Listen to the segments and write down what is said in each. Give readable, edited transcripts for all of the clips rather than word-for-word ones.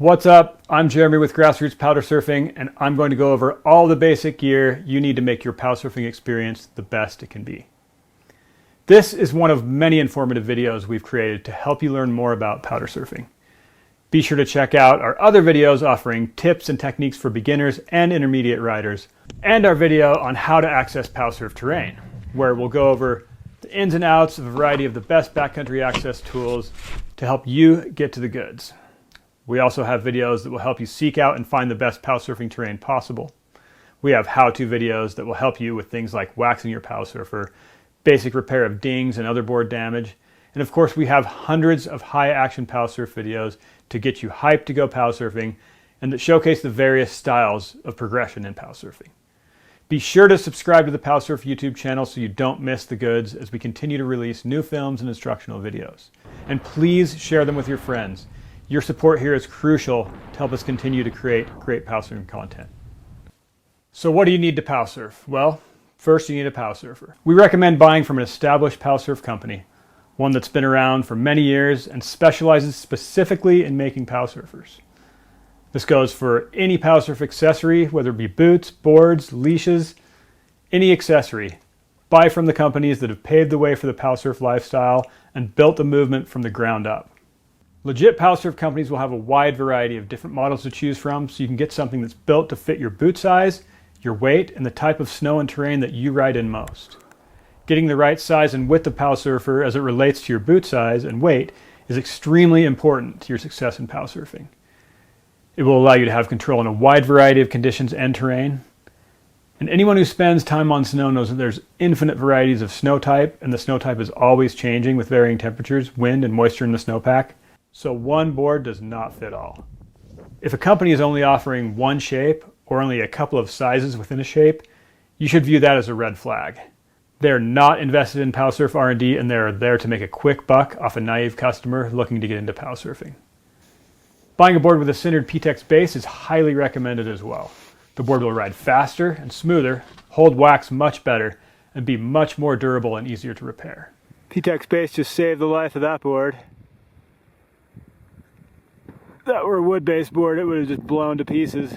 What's up? I'm Jeremy with Grassroots Powdersurfing, and I'm going to go over all the basic gear you need to make your powsurfing experience the best it can be. This is one of many informative videos we've created to help you learn more about powdersurfing. Be sure to check out our other videos offering tips and techniques for beginners and intermediate riders, and our video on how to access powsurf terrain, where we'll go over the ins and outs of a variety of the best backcountry access tools to help you get to the goods. We also have videos that will help you seek out and find the best powsurfing terrain possible. We have how-to videos that will help you with things like waxing your powsurfer, basic repair of dings and other board damage, and of course we have hundreds of high-action powsurf videos to get you hyped to go powsurfing and that showcase the various styles of progression in powsurfing. Be sure to subscribe to the Powsurf YouTube channel so you don't miss the goods as we continue to release new films and instructional videos. And please share them with your friends. Your support here is crucial to help us continue to create great powsurfing content. So what do you need to powsurf? Well, first you need a powsurfer. We recommend buying from an established powsurf company, one that's been around for many years and specializes specifically in making powsurfers. This goes for any powsurf accessory, whether it be boots, boards, leashes, any accessory. Buy from the companies that have paved the way for the powsurf lifestyle and built the movement from the ground up. Legit powsurf companies will have a wide variety of different models to choose from, so you can get something that's built to fit your boot size, your weight, and the type of snow and terrain that you ride in most. Getting the right size and width of powsurfer as it relates to your boot size and weight is extremely important to your success in powsurfing. It will allow you to have control in a wide variety of conditions and terrain. And anyone who spends time on snow knows that there's infinite varieties of snow type, and the snow type is always changing with varying temperatures, wind, and moisture in the snowpack. So one board does not fit all. If a company is only offering one shape or only a couple of sizes within a shape, you should view that as a red flag. They're not invested in powsurf R&D, and they're there to make a quick buck off a naive customer looking to get into powsurfing. Buying a board with a cindered PTEX base is highly recommended as well. The board will ride faster and smoother, hold wax much better, and be much more durable and easier to repair. PTEX base just saved the life of that board. If that were a wood-based board, it would have just blown to pieces.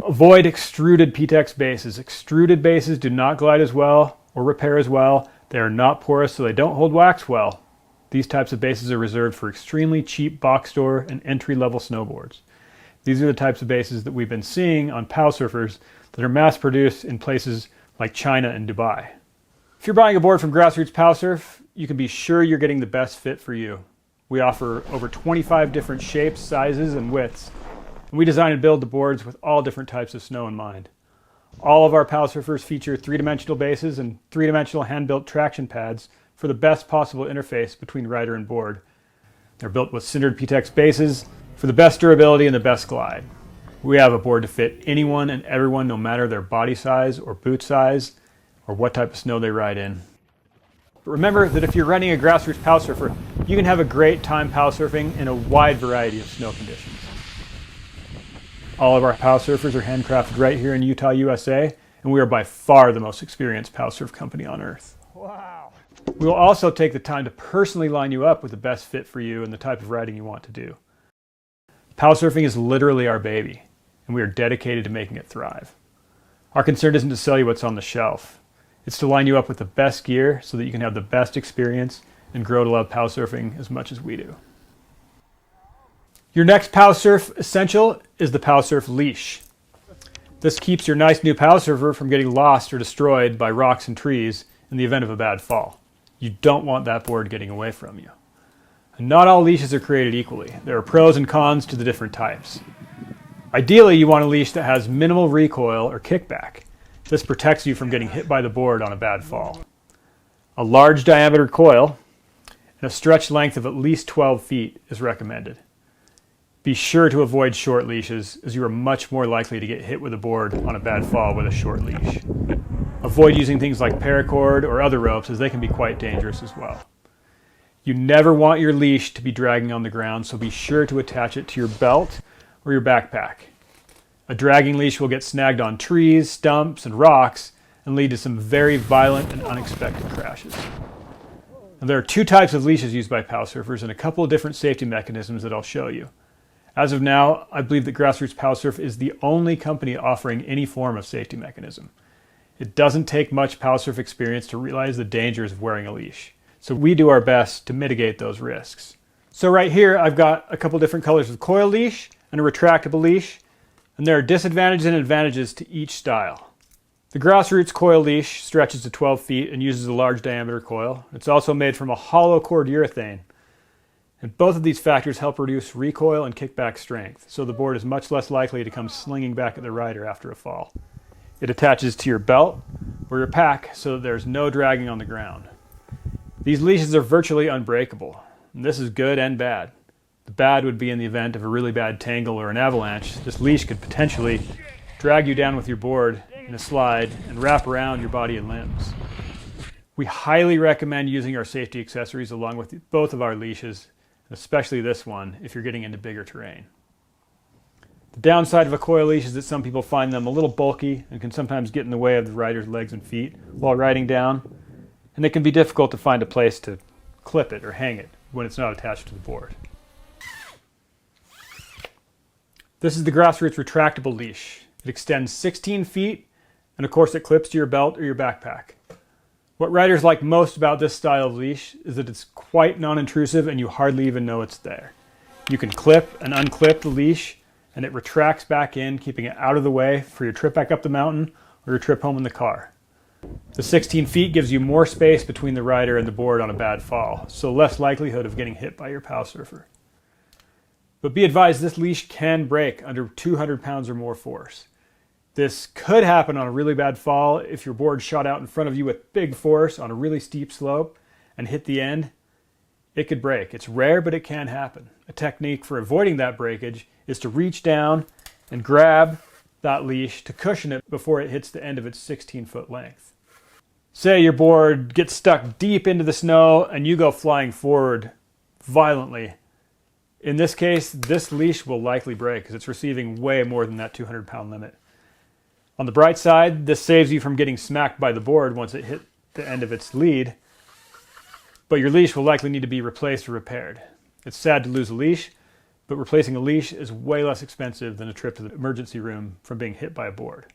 Avoid extruded PTEX bases. Extruded bases do not glide as well or repair as well. They are not porous, so they don't hold wax well. These types of bases are reserved for extremely cheap box store and entry-level snowboards. These are the types of bases that we've been seeing on powsurfers that are mass-produced in places like China and Dubai. If you're buying a board from Grassroots Powsurf, you can be sure you're getting the best fit for you. We offer over 25 different shapes, sizes, and widths. And we design and build the boards with all different types of snow in mind. All of our powsurfers feature three-dimensional bases and three-dimensional hand-built traction pads for the best possible interface between rider and board. They're built with cindered PTEX bases for the best durability and the best glide. We have a board to fit anyone and everyone, no matter their body size or boot size or what type of snow they ride in. But remember that if you're running a Grassroots Powsurfer, you can have a great time powsurfing in a wide variety of snow conditions. All of our powsurfers are handcrafted right here in Utah, USA, and we are by far the most experienced powsurf company on earth. Wow. We will also take the time to personally line you up with the best fit for you and the type of riding you want to do. Powsurfing is literally our baby, and we are dedicated to making it thrive. Our concern isn't to sell you what's on the shelf. It's to line you up with the best gear so that you can have the best experience and grow to love powsurfing as much as we do. Your next powsurf essential is the Powsurf leash. This keeps your nice new powsurfer from getting lost or destroyed by rocks and trees in the event of a bad fall. You don't want that board getting away from you. And not all leashes are created equally. There are pros and cons to the different types. Ideally, you want a leash that has minimal recoil or kickback. This protects you from getting hit by the board on a bad fall. A large diameter coil and a stretch length of at least 12 feet is recommended. Be sure to avoid short leashes, as you are much more likely to get hit with a board on a bad fall with a short leash. Avoid using things like paracord or other ropes, as they can be quite dangerous as well. You never want your leash to be dragging on the ground, so be sure to attach it to your belt or your backpack. A dragging leash will get snagged on trees, stumps, and rocks and lead to some very violent and unexpected crashes. Now, there are two types of leashes used by powsurfers and a couple of different safety mechanisms that I'll show you. As of now, I believe that Grassroots Powsurf is the only company offering any form of safety mechanism. It doesn't take much Powsurf experience to realize the dangers of wearing a leash, so we do our best to mitigate those risks. So right here, I've got a couple different colors of coil leash and a retractable leash, and there are disadvantages and advantages to each style. The Grassroots coil leash stretches to 12 feet and uses a large diameter coil. It's also made from a hollow cord urethane. And both of these factors help reduce recoil and kickback strength, so the board is much less likely to come slinging back at the rider after a fall. It attaches to your belt or your pack so that there's no dragging on the ground. These leashes are virtually unbreakable, and this is good and bad. The bad would be in the event of a really bad tangle or an avalanche. This leash could potentially drag you down with your board in a slide and wrap around your body and limbs. We highly recommend using our safety accessories along with both of our leashes, especially this one if you're getting into bigger terrain. The downside of a coil leash is that some people find them a little bulky and can sometimes get in the way of the rider's legs and feet while riding down, and it can be difficult to find a place to clip it or hang it when it's not attached to the board. This is the Grassroots retractable leash. It extends 16 feet, and of course it clips to your belt or your backpack. What riders like most about this style of leash is that it's quite non-intrusive and you hardly even know it's there. You can clip and unclip the leash and it retracts back in, keeping it out of the way for your trip back up the mountain or your trip home in the car. The 16 feet gives you more space between the rider and the board on a bad fall, so less likelihood of getting hit by your powsurfer. But be advised, this leash can break under 200 pounds or more force. This could happen on a really bad fall if your board shot out in front of you with big force on a really steep slope and hit the end. It could break. It's rare, but it can happen. A technique for avoiding that breakage is to reach down and grab that leash to cushion it before it hits the end of its 16-foot length. Say your board gets stuck deep into the snow and you go flying forward violently. In this case, this leash will likely break because it's receiving way more than that 200-pound limit. On the bright side, this saves you from getting smacked by the board once it hit the end of its lead, but your leash will likely need to be replaced or repaired. It's sad to lose a leash, but replacing a leash is way less expensive than a trip to the emergency room from being hit by a board.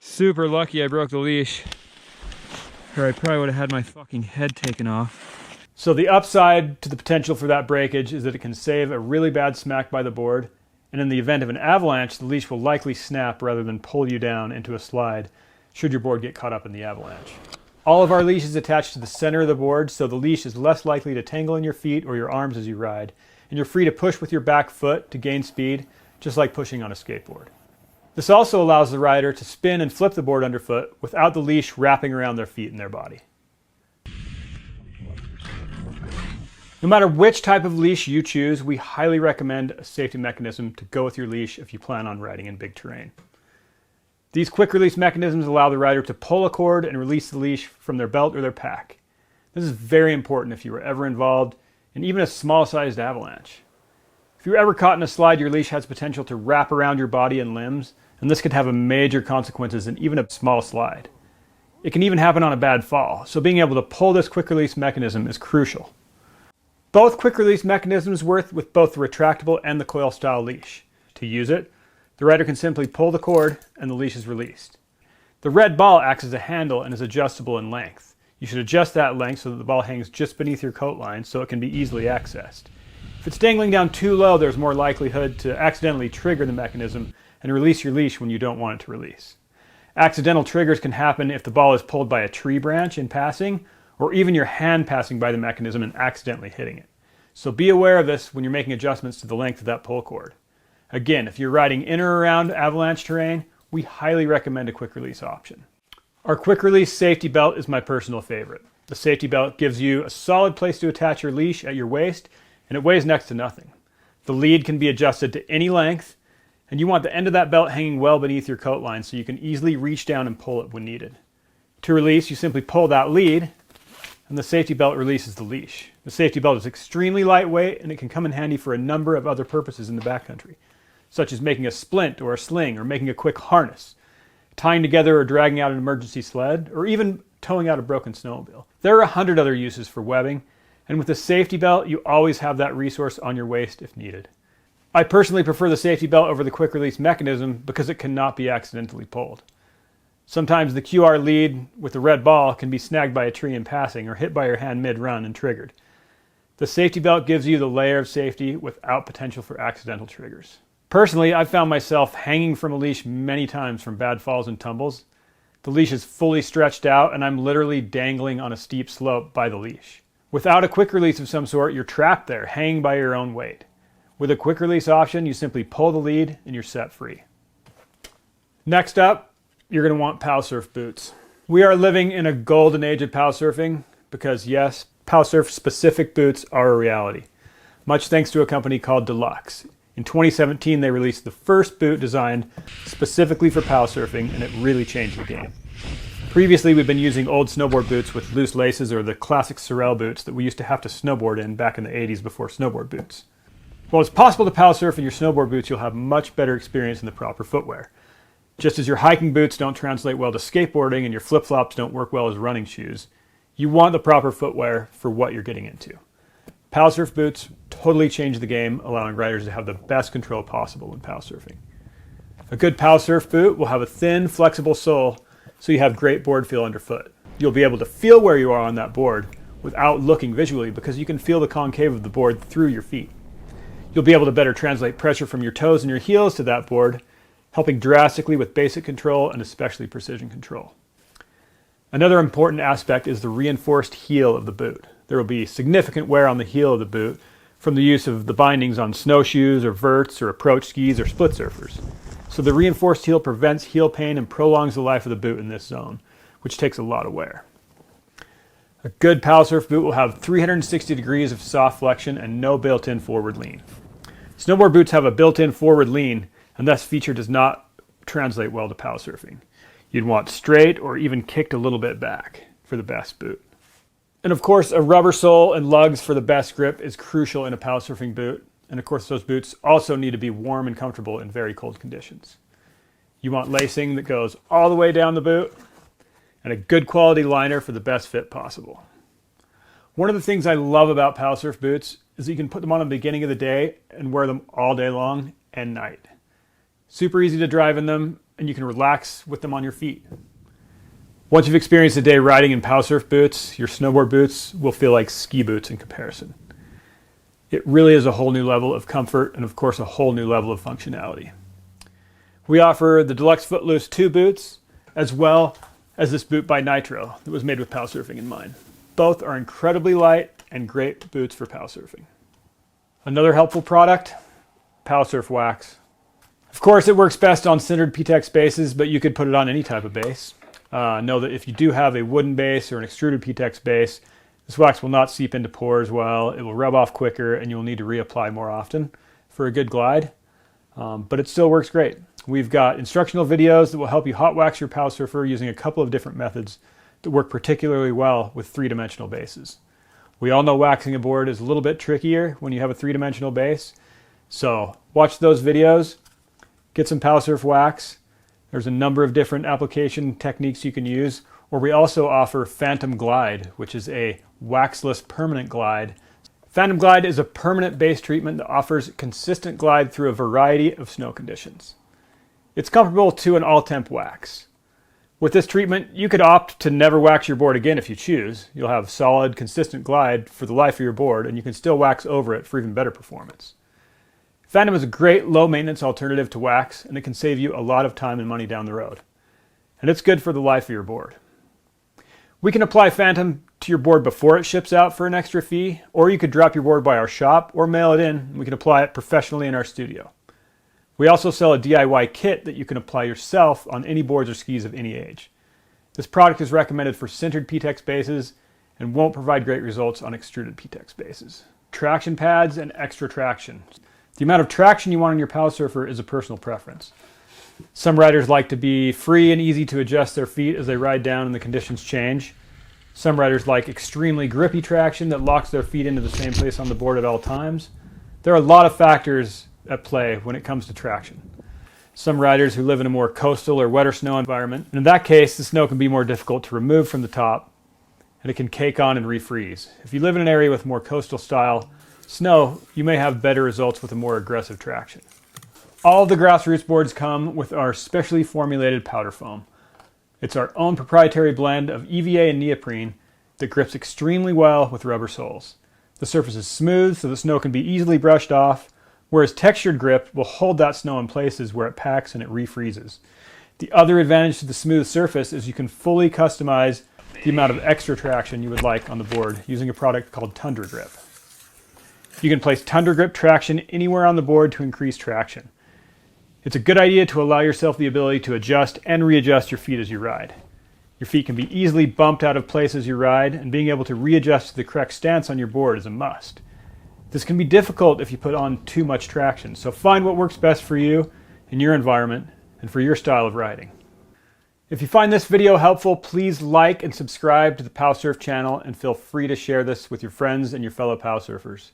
Super lucky I broke the leash, or I probably would have had my fucking head taken off. So the upside to the potential for that breakage is that it can save a really bad smack by the board, and in the event of an avalanche, the leash will likely snap rather than pull you down into a slide should your board get caught up in the avalanche. All of our leashes attach to the center of the board, so the leash is less likely to tangle in your feet or your arms as you ride, and you're free to push with your back foot to gain speed, just like pushing on a skateboard. This also allows the rider to spin and flip the board underfoot without the leash wrapping around their feet and their body. No matter which type of leash you choose, we highly recommend a safety mechanism to go with your leash if you plan on riding in big terrain. These quick release mechanisms allow the rider to pull a cord and release the leash from their belt or their pack. This is very important if you were ever involved in even a small-sized avalanche. If you're ever caught in a slide, your leash has potential to wrap around your body and limbs, and this could have major consequences in even a small slide. It can even happen on a bad fall, so being able to pull this quick release mechanism is crucial. Both quick release mechanisms work with both the retractable and the coil style leash. To use it, the rider can simply pull the cord and the leash is released. The red ball acts as a handle and is adjustable in length. You should adjust that length so that the ball hangs just beneath your coat line so it can be easily accessed. If it's dangling down too low, there's more likelihood to accidentally trigger the mechanism and release your leash when you don't want it to release. Accidental triggers can happen if the ball is pulled by a tree branch in passing, or even your hand passing by the mechanism and accidentally hitting it. So be aware of this when you're making adjustments to the length of that pull cord. Again, if you're riding in or around avalanche terrain, we highly recommend a quick release option. Our quick release safety belt is my personal favorite. The safety belt gives you a solid place to attach your leash at your waist, and it weighs next to nothing. The lead can be adjusted to any length, and you want the end of that belt hanging well beneath your coat line so you can easily reach down and pull it when needed. To release, you simply pull that lead, and the safety belt releases the leash. The safety belt is extremely lightweight and it can come in handy for a number of other purposes in the backcountry, such as making a splint or a sling or making a quick harness, tying together or dragging out an emergency sled, or even towing out a broken snowmobile. There are 100 other uses for webbing, And with a safety belt, you always have that resource on your waist if needed. I personally prefer the safety belt over the quick release mechanism because it cannot be accidentally pulled. Sometimes the QR lead with the red ball can be snagged by a tree in passing or hit by your hand mid-run and triggered. The safety belt gives you the layer of safety without potential for accidental triggers. Personally, I've found myself hanging from a leash many times from bad falls and tumbles. The leash is fully stretched out and I'm literally dangling on a steep slope by the leash. Without a quick release of some sort, you're trapped there, hanging by your own weight. With a quick release option, you simply pull the lead and you're set free. Next up, you're going to want Powsurf boots. We are living in a golden age of Powsurfing because yes, Powsurf specific boots are a reality. Much thanks to a company called Deluxe. In 2017, they released the first boot designed specifically for Powsurfing, and it really changed the game. Previously, we've been using old snowboard boots with loose laces or the classic Sorel boots that we used to have to snowboard in back in the 80s before snowboard boots. While it's possible to Powsurf in your snowboard boots, you'll have much better experience in the proper footwear. Just as your hiking boots don't translate well to skateboarding and your flip-flops don't work well as running shoes, you want the proper footwear for what you're getting into. Powsurf boots totally change the game, allowing riders to have the best control possible when Powsurfing. A good Powsurf boot will have a thin, flexible sole so you have great board feel underfoot. You'll be able to feel where you are on that board without looking visually because you can feel the concave of the board through your feet. You'll be able to better translate pressure from your toes and your heels to that board, helping drastically with basic control and especially precision control. Another important aspect is the reinforced heel of the boot. There will be significant wear on the heel of the boot from the use of the bindings on snowshoes or verts or approach skis or split surfers. So the reinforced heel prevents heel pain and prolongs the life of the boot in this zone, which takes a lot of wear. A good Powsurf boot will have 360 degrees of soft flexion and no built-in forward lean. Snowboard boots have a built-in forward lean, and this feature does not translate well to Powsurfing. You'd want straight or even kicked a little bit back for the best boot. And of course, a rubber sole and lugs for the best grip is crucial in a Powsurfing boot. And of course, those boots also need to be warm and comfortable in very cold conditions. You want lacing that goes all the way down the boot and a good quality liner for the best fit possible. One of the things I love about Powsurf boots is that you can put them on at the beginning of the day and wear them all day long and night. Super easy to drive in them, and you can relax with them on your feet. Once you've experienced a day riding in Powsurf boots, your snowboard boots will feel like ski boots in comparison. It really is a whole new level of comfort and of course a whole new level of functionality. We offer the Deluxe Footloose 2 boots as well as this boot by Nitro that was made with Powsurfing in mind. Both are incredibly light and great boots for Powsurfing. Another helpful product, Powsurf Wax. Of course, it works best on sintered PTEX bases, but you could put it on any type of base. Know that if you do have a wooden base or an extruded PTEX base, this wax will not seep into pores well, it will rub off quicker, and you'll need to reapply more often for a good glide. But it still works great. We've got instructional videos that will help you hot wax your Powsurfer using a couple of different methods that work particularly well with three-dimensional bases. We all know waxing a board is a little bit trickier when you have a three-dimensional base, so watch those videos, get some Powsurf wax. There's a number of different application techniques you can use, or we also offer Phantom Glide, which is a waxless permanent glide. Phantom Glide is a permanent base treatment that offers consistent glide through a variety of snow conditions. It's comparable to an all-temp wax. With this treatment, you could opt to never wax your board again if you choose. You'll have solid, consistent glide for the life of your board, and you can still wax over it for even better performance. Phantom is a great low-maintenance alternative to wax, and it can save you a lot of time and money down the road. And it's good for the life of your board. We can apply Phantom to your board before it ships out for an extra fee, or you could drop your board by our shop or mail it in, and we can apply it professionally in our studio. We also sell a DIY kit that you can apply yourself on any boards or skis of any age. This product is recommended for sintered PTEX bases and won't provide great results on extruded PTEX bases. Traction pads and extra traction. The amount of traction you want on your Powsurfer is a personal preference. Some riders like to be free and easy to adjust their feet as they ride down and the conditions change. Some riders like extremely grippy traction that locks their feet into the same place on the board at all times. There are a lot of factors at play when it comes to traction. Some riders who live in a more coastal or wetter snow environment, and in that case the snow can be more difficult to remove from the top, and it can cake on and refreeze. If you live in an area with more coastal style snow, you may have better results with a more aggressive traction. All of the grassroots boards come with our specially formulated powder foam. It's our own proprietary blend of EVA and neoprene that grips extremely well with rubber soles. The surface is smooth so the snow can be easily brushed off, whereas textured grip will hold that snow in places where it packs and it refreezes. The other advantage to the smooth surface is you can fully customize the amount of extra traction you would like on the board using a product called Tundra Grip. You can place Tundra Grip traction anywhere on the board to increase traction. It's a good idea to allow yourself the ability to adjust and readjust your feet as you ride. Your feet can be easily bumped out of place as you ride, and being able to readjust to the correct stance on your board is a must. This can be difficult if you put on too much traction, so find what works best for you in your environment and for your style of riding. If you find this video helpful, please like and subscribe to the Powsurf channel, and feel free to share this with your friends and your fellow powsurfers.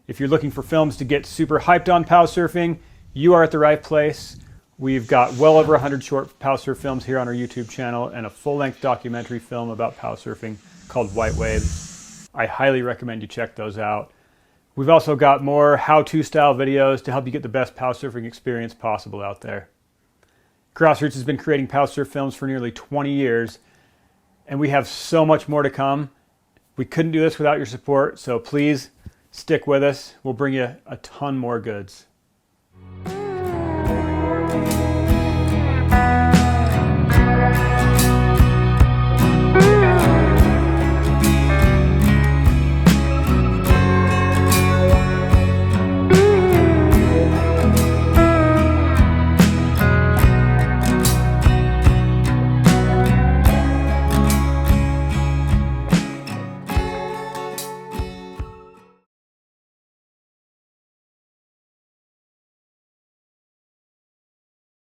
If you're looking for films to get super hyped on powsurfing, you are at the right place. We've got well over 100 short powsurf films here on our YouTube channel and a full-length documentary film about powsurfing called White Waves. I highly recommend you check those out. We've also got more how-to style videos to help you get the best powsurfing experience possible out there. Grassroots has been creating powsurf films for nearly 20 years, and we have so much more to come. We couldn't do this without your support, so please stick with us. We'll bring you a ton more goods.